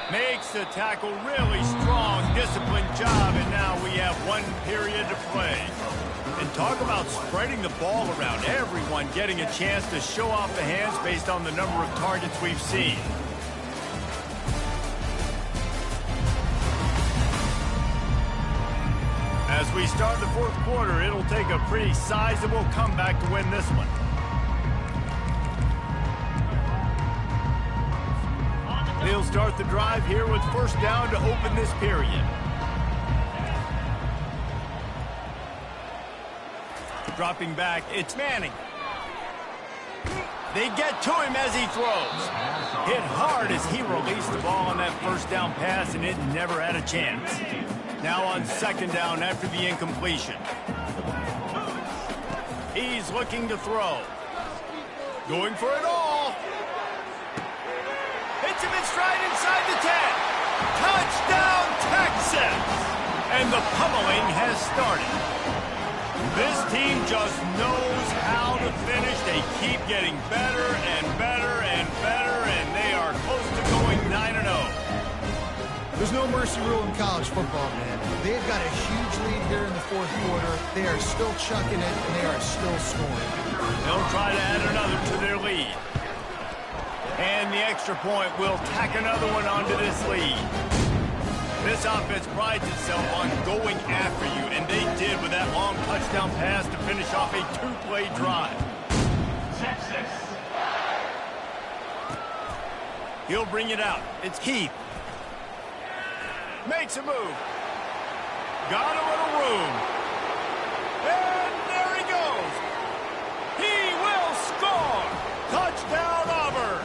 Makes the tackle really strong, disciplined job, and now we have 1 period to play. And talk about spreading the ball around. Everyone getting a chance to show off the hands based on the number of targets we've seen. As we start the 4th quarter, it'll take a pretty sizable comeback to win this one. They'll start the drive here with first down to open this period. Dropping back, it's Manning. They get to him as he throws. Hit hard as he released the ball on that first down pass, and it never had a chance. Now on 2nd down after the incompletion. He's looking to throw. Going for it all. Hits him in stride inside the 10. Touchdown, Texas! And the pummeling has started. This team just knows how to finish. They keep getting better and better and better, and they are close to going 9-0. There's no mercy rule in college football, man. They've got a huge lead here in the fourth quarter. They are still chucking it, and they are still scoring. They'll try to add another to their lead. And the extra point will tack another one onto this lead. This offense prides itself on going after you, and they did with that long touchdown pass to finish off a two-play drive. He'll bring it out. It's Keith. Makes a move. Got a little room. And there he goes. He will score. Touchdown, Auburn.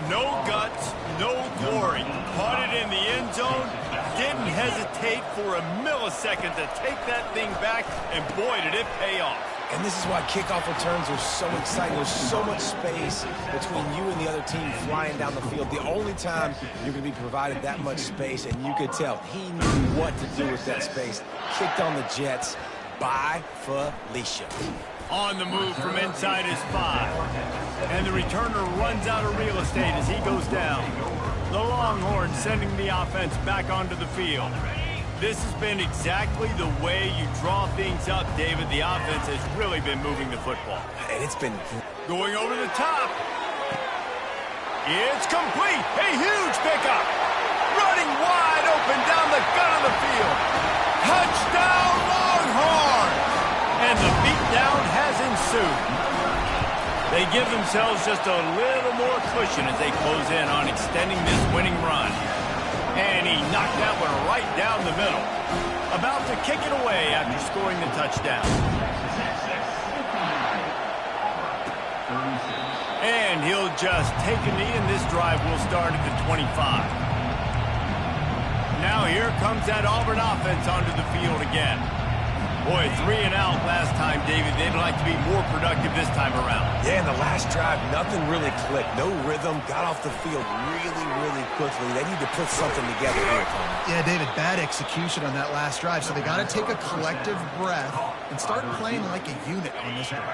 No guts, no glory. Caught it in the end zone. Didn't hesitate for a millisecond to take that thing back, and boy, did it pay off. And this is why kickoff returns are so exciting. There's so much space between you and the other team flying down the field. The only time you're going to be provided that much space, and you could tell he knew what to do with that space. Kicked on the Jets by Felicia. On the move from inside his 5. And the returner runs out of real estate as he goes down. The Longhorns sending the offense back onto the field. This has been exactly the way you draw things up, David. The offense has really been moving the football. And it's been going over the top. It's complete. A huge pickup. Running wide open down the gut of the field. Touchdown, Longhorns! And the beatdown has ensued. They give themselves just a little more cushion as they close in on extending this winning run. And he knocked that one right down the middle. About to kick it away after scoring the touchdown. And he'll just take a knee, and this drive will start at the 25. Now here comes that Auburn offense onto the field again. Boy, 3 and out last time, David. They'd like to be more productive this time around. Yeah, in the last drive, nothing really clicked. No rhythm. Got off the field really, really quickly. They need to put something together here, Tom. Yeah, David, bad execution on that last drive. So they got to take a collective breath and start playing like a unit on this one.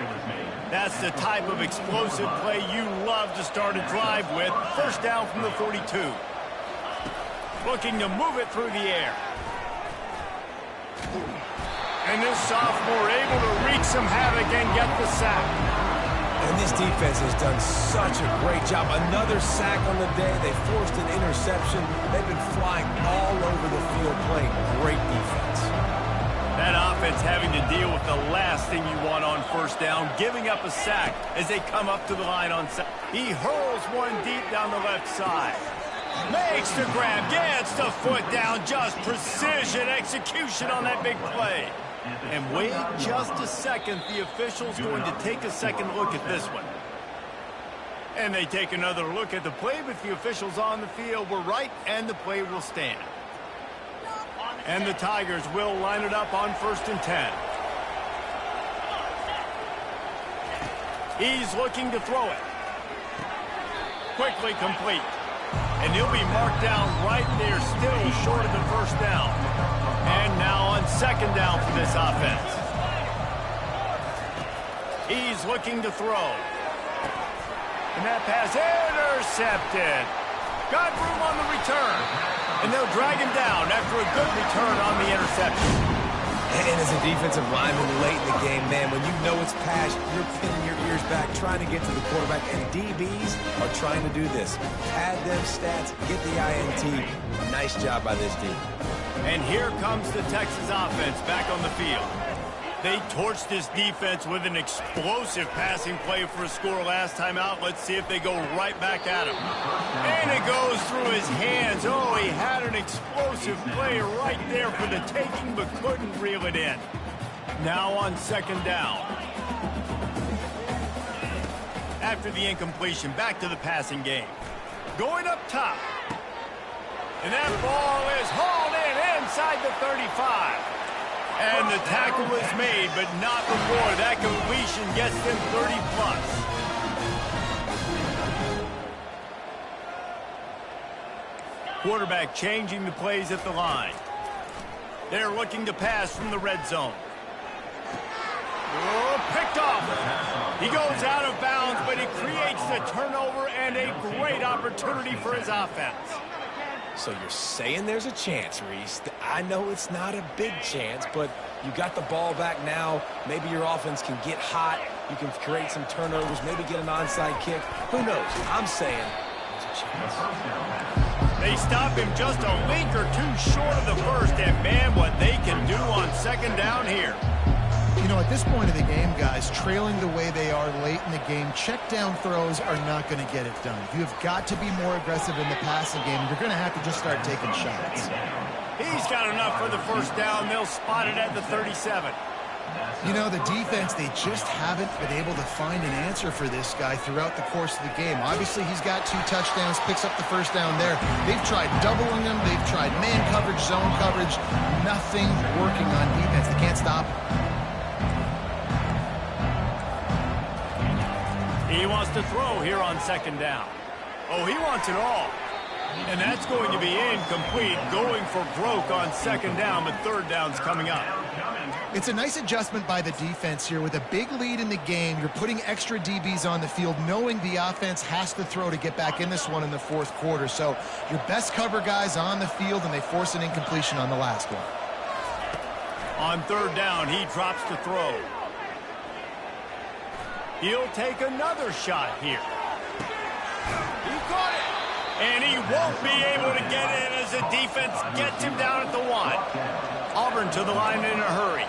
That's the type of explosive play you love to start a drive with. First down from the 42. Looking to move it through the air. And this sophomore able to wreak some havoc and get the sack. And this defense has done such a great job. Another sack on the day. They forced an interception. They've been flying all over the field playing great defense. That offense having to deal with the last thing you want on first down, giving up a sack as they come up to the line on sack. He hurls one deep down the left side. Makes the grab, gets the foot down, just precision execution on that big play. And wait just a second, the official's going to take a second look at this one. And they take another look at the play, but the officials on the field were right, and the play will stand. And the Tigers will line it up on 1st and 10. He's looking to throw it. Quickly complete. And he'll be marked down right there, still short of the first down. And now on 2nd down for this offense. He's looking to throw. And that pass intercepted. Got room on the return. And they'll drag him down after a good return on the interception. And as a defensive lineman late in the game, man, when you know it's pass, you're pinning your ears back, trying to get to the quarterback. And DBs are trying to do this. Pad them stats, get the INT. Nice job by this team. And here comes the Texas offense back on the field. They torched this defense with an explosive passing play for a score last time out. Let's see if they go right back at him. And it goes through his hands. Oh, he had an explosive play right there for the taking, but couldn't reel it in. Now on 2nd down. After the incompletion, back to the passing game. Going up top. And that ball is hauled in inside the 35. And the tackle is made, but not before that completion gets them 30+. Quarterback changing the plays at the line. They're looking to pass from the red zone. Oh, picked off. He goes out of bounds, but he creates the turnover and a great opportunity for his offense. So you're saying there's a chance, Reese. I know it's not a big chance, but you got the ball back now. Maybe your offense can get hot. You can create some turnovers, maybe get an onside kick. Who knows? I'm saying there's a chance. They stop him just a link or two short of the first, and man, what they can do on second down here. You know, at this point of the game, guys, trailing the way they are late in the game, check down throws are not going to get it done. You have got to be more aggressive in the passing game. You're going to have to just start taking shots. He's got enough for the first down. They'll spot it at the 37. You know, the defense, they just haven't been able to find an answer for this guy throughout the course of the game. Obviously, he's got 2 touchdowns, picks up the first down there. They've tried doubling him. They've tried man coverage, zone coverage. Nothing working on defense. They can't stop him. He wants to throw here on second down. Oh, he wants it all. And that's going to be incomplete, going for broke on second down, but third down's coming up. It's a nice adjustment by the defense here. With a big lead in the game, you're putting extra DBs on the field, knowing the offense has to throw to get back in this one in the fourth quarter. So your best cover guys on the field, and they force an incompletion on the last one. On third down, he drops to throw. He'll take another shot here. He caught it. And he won't be able to get in as the defense gets him down at the 1. Auburn to the line in a hurry.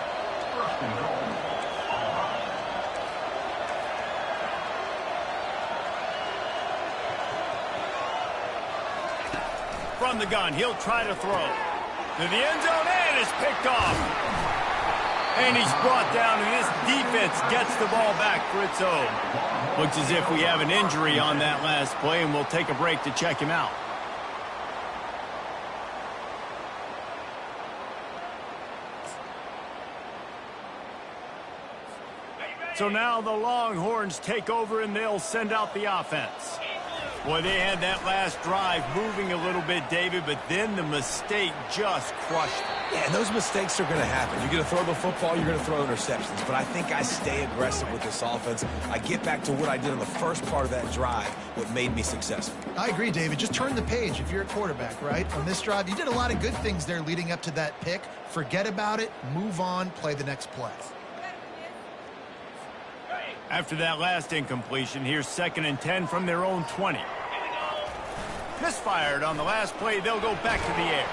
From the gun, he'll try to throw. To the end zone, and is picked off. And he's brought down, and this defense gets the ball back for its own. Looks as if we have an injury on that last play, and we'll take a break to check him out. So now the Longhorns take over, and they'll send out the offense. Boy, they had that last drive moving a little bit, David, but then the mistake just crushed them. Yeah, and those mistakes are going to happen. You're going to throw the football, you're going to throw interceptions. But I think I stay aggressive with this offense. I get back to what I did in the first part of that drive, what made me successful. I agree, David. Just turn the page if you're a quarterback, right? On this drive, you did a lot of good things there leading up to that pick. Forget about it, move on, play the next play. After that last incompletion, here's 2nd and 10 from their own 20. Misfired on the last play, they'll go back to the air.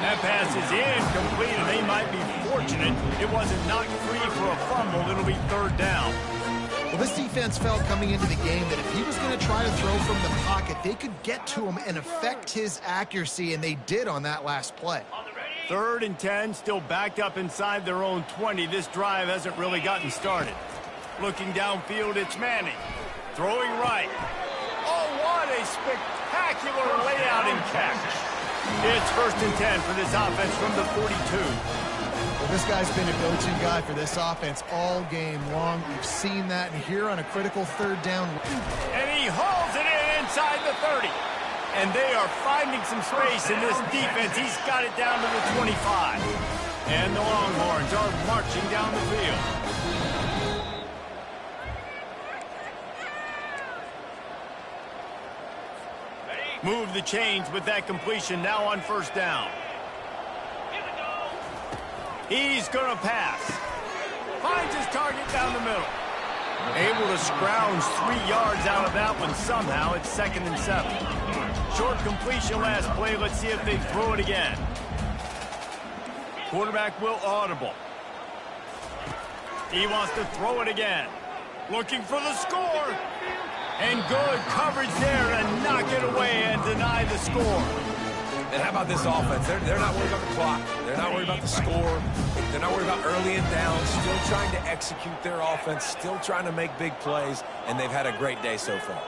That pass is incomplete, and they might be fortunate it wasn't knocked free for a fumble. It'll be third down. Well, this defense felt coming into the game that if he was going to try to throw from the pocket, they could get to him and affect his accuracy, and they did on that last play. 3rd and 10, still backed up inside their own 20. This drive hasn't really gotten started. Looking downfield, it's Manning. Throwing right. Oh, what a spectacular layout and catch. It's 1st and 10 for this offense from the 42. Well, this guy's been a go-to guy for this offense all game long. We've seen that, and here on a critical third down. And he hauls it in inside the 30. And they are finding some space in this defense. He's got it down to the 25. And the Longhorns are marching down the field. Move the chains with that completion now on 1st down. He's going to pass. Finds his target down the middle. Able to scrounge 3 yards out of that one somehow. It's 2nd and 7. Short completion last play. Let's see if they throw it again. Quarterback will audible. He wants to throw it again. Looking for the score. And good coverage there to knock it away and deny the score. And how about this offense? They're not worried about the clock. They're not worried about the score. They're not worried about early and down. Still trying to execute their offense. Still trying to make big plays. And they've had a great day so far.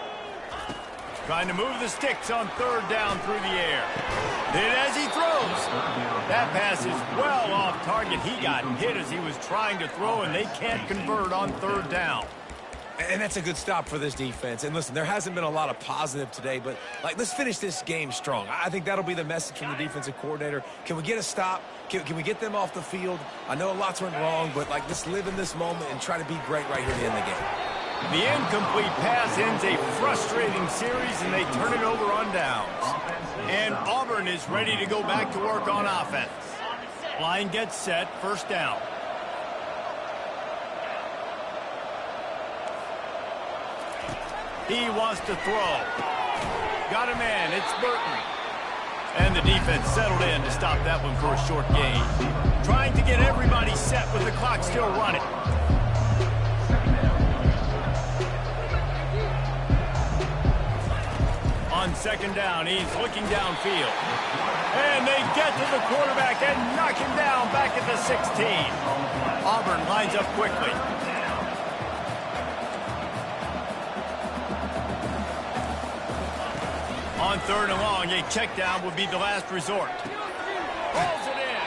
Trying to move the sticks on third down through the air. Then as he throws, that pass is well off target. He got hit as he was trying to throw, and they can't convert on third down. And that's a good stop for this defense. And listen, there hasn't been a lot of positive today, but let's finish this game strong. I think that'll be the message from the defensive coordinator. Can we get a stop? Can we get them off the field? I know lots went wrong, but let's live in this moment and try to be great right here to end the game. The incomplete pass ends a frustrating series, and they turn it over on downs. And Auburn is ready to go back to work on offense. Line gets set, first down. He wants to throw. Got a man, it's Burton. And the defense settled in to stop that one for a short gain. Trying to get everybody set with the clock still running. On second down, he's looking downfield. And they get to the quarterback and knock him down back at the 16. Auburn lines up quickly. On third and long, a check down would be the last resort. Pulls it in.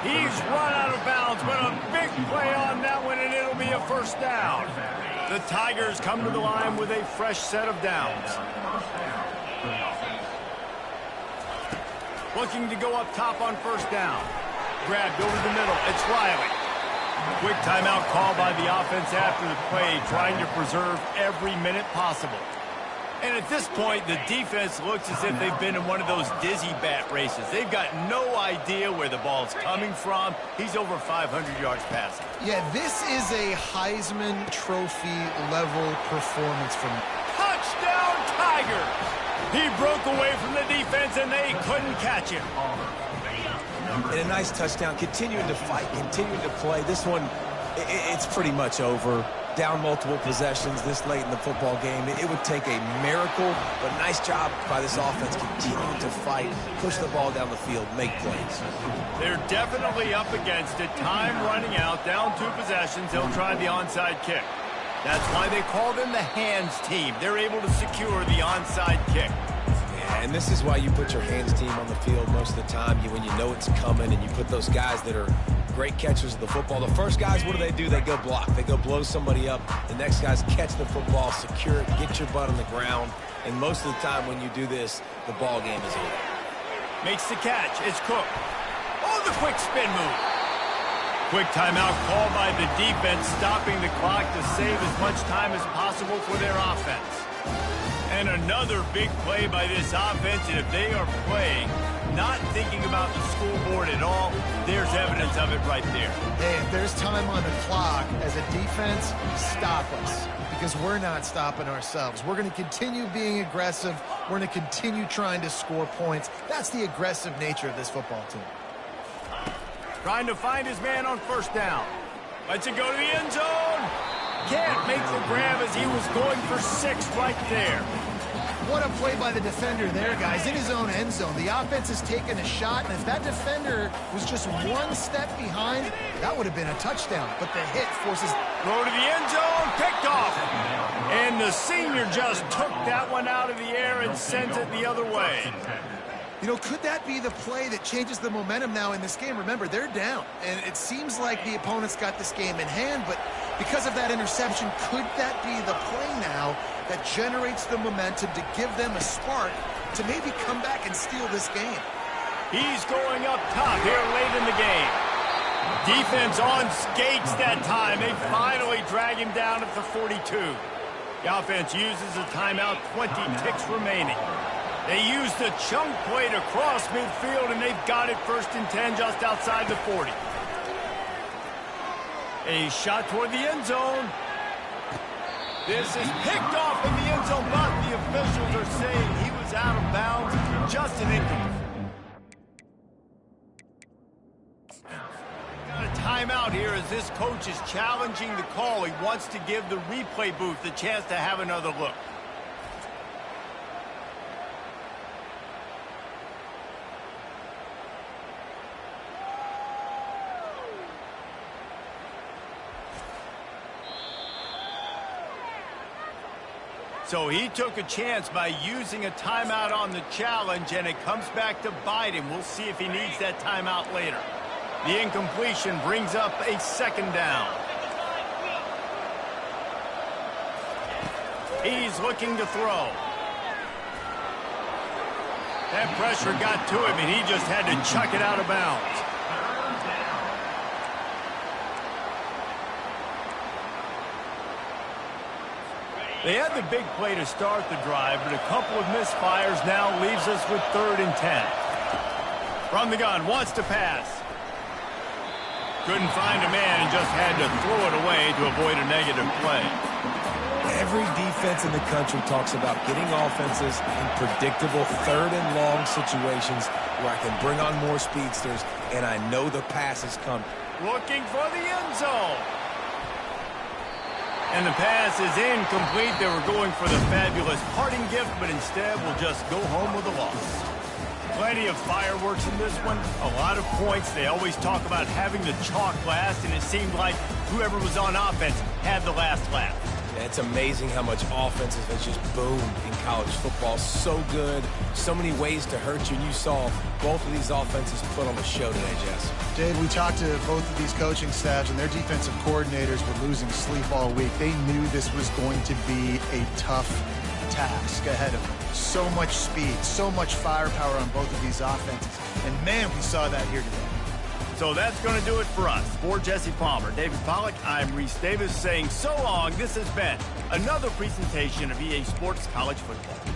He's run out of bounds, but a big play on that one, and it'll be a first down. The Tigers come to the line with a fresh set of downs. Looking to go up top on first down. Grabbed over the middle. It's Riley. Quick timeout call by the offense after the play, trying to preserve every minute possible. And at this point, the defense looks as if they've been in one of those dizzy bat races. They've got no idea where the ball's coming from. He's over 500 yards passing. Yeah, this is a Heisman Trophy level performance from him. Touchdown, Tigers! He broke away from the defense, and they couldn't catch him. And a nice touchdown, continuing to fight, continuing to play. This one, it's pretty much over. Down multiple possessions this late in the football game. It would take a miracle, but nice job by this offense continuing to fight, push the ball down the field, make plays. They're definitely up against it. Time running out, down 2 possessions. They'll try the onside kick. That's why they call them the hands team. They're able to secure the onside kick. Yeah, and this is why you put your hands team on the field most of the time. When you know it's coming, and you put those guys that are great catchers of the football. The first guys, what do? They go block. They go blow somebody up. The next guys catch the football, secure it, get your butt on the ground. And most of the time when you do this, the ball game is over. Makes the catch. It's Cook. Oh, the quick spin move. Quick timeout called by the defense, stopping the clock to save as much time as possible for their offense. And another big play by this offense, and if they are playing, not thinking about the scoreboard at all, there's evidence of it right there. Hey, if there's time on the clock, as a defense, stop us. Because we're not stopping ourselves. We're going to continue being aggressive. We're going to continue trying to score points. That's the aggressive nature of this football team. Trying to find his man on first down. Lets it go to the end zone. Can't make the grab as he was going for 6 right there. What a play by the defender there, guys. In his own end zone. The offense has taken a shot, and if that defender was just 1 step behind, that would have been a touchdown. But the hit forces... Throw to the end zone, picked off. And the senior just took that one out of the air and sends it the other way. You know, could that be the play that changes the momentum now in this game? Remember, they're down, and it seems like the opponent's got this game in hand, but because of that interception, could that be the play now that generates the momentum to give them a spark to maybe come back and steal this game? He's going up top here late in the game. Defense on skates that time. They finally drag him down at the 42. The offense uses a timeout, 20 ticks remaining. They use the chunk play to cross midfield, and they've got it 1st and 10 just outside the 40. A shot toward the end zone. This is picked off in the end zone, but the officials are saying he was out of bounds. Just an incomplete. Got a timeout here as this coach is challenging the call. He wants to give the replay booth the chance to have another look. So he took a chance by using a timeout on the challenge, and it comes back to bite him. We'll see if he needs that timeout later. The incompletion brings up a second down. He's looking to throw. That pressure got to him, and he just had to chuck it out of bounds. They had the big play to start the drive, but a couple of misfires now leaves us with 3rd and 10. From the gun, wants to pass. Couldn't find a man and just had to throw it away to avoid a negative play. Every defense in the country talks about getting offenses in predictable 3rd and long situations where I can bring on more speedsters, and I know the pass is coming. Looking for the end zone. And the pass is incomplete. They were going for the fabulous parting gift, but instead will just go home with a loss. Plenty of fireworks in this one. A lot of points. They always talk about having the chalk last, and it seemed like whoever was on offense had the last laugh. It's amazing how much offenses has just boomed in college football. So good. So many ways to hurt you. And you saw both of these offenses put on a show today, Jess. Dave, we talked to both of these coaching staffs, and their defensive coordinators were losing sleep all week. They knew this was going to be a tough task ahead of them. So much speed, so much firepower on both of these offenses. And, man, we saw that here today. So that's going to do it for us. For Jesse Palmer, David Pollack, I'm Reese Davis saying so long. This has been another presentation of EA Sports College Football.